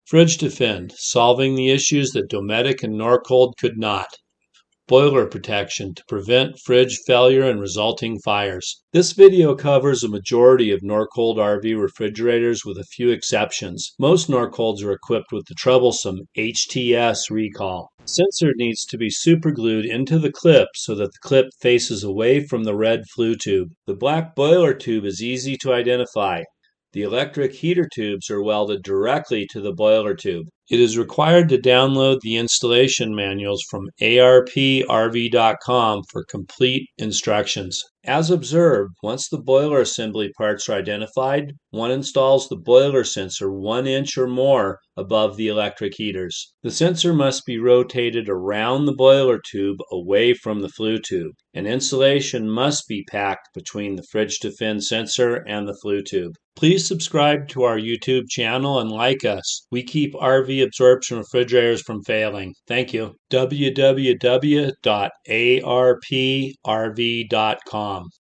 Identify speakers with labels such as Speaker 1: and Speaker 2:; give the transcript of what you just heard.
Speaker 1: Fridge Defend, solving the issues that Dometic and Norcold could not. Boiler protection to prevent fridge failure and resulting fires. This video covers a majority of Norcold RV refrigerators with a few exceptions. Most Norcolds are equipped with the troublesome HTS recall. The sensor needs to be superglued into the clip so that the clip faces away from the red flue tube. The black boiler tube is easy to identify. The electric heater tubes are welded directly to the boiler tube. It is required to download the installation manuals from arprv.com for complete instructions. As observed, once the boiler assembly parts are identified, one installs the boiler sensor 1 inch or more above the electric heaters. The sensor must be rotated around the boiler tube away from the flue tube. An insulation must be packed between the Fridge Defend sensor and the flue tube. Please subscribe to our YouTube channel and like us. We keep RV absorption refrigerators from failing. Thank you. www.arprv.com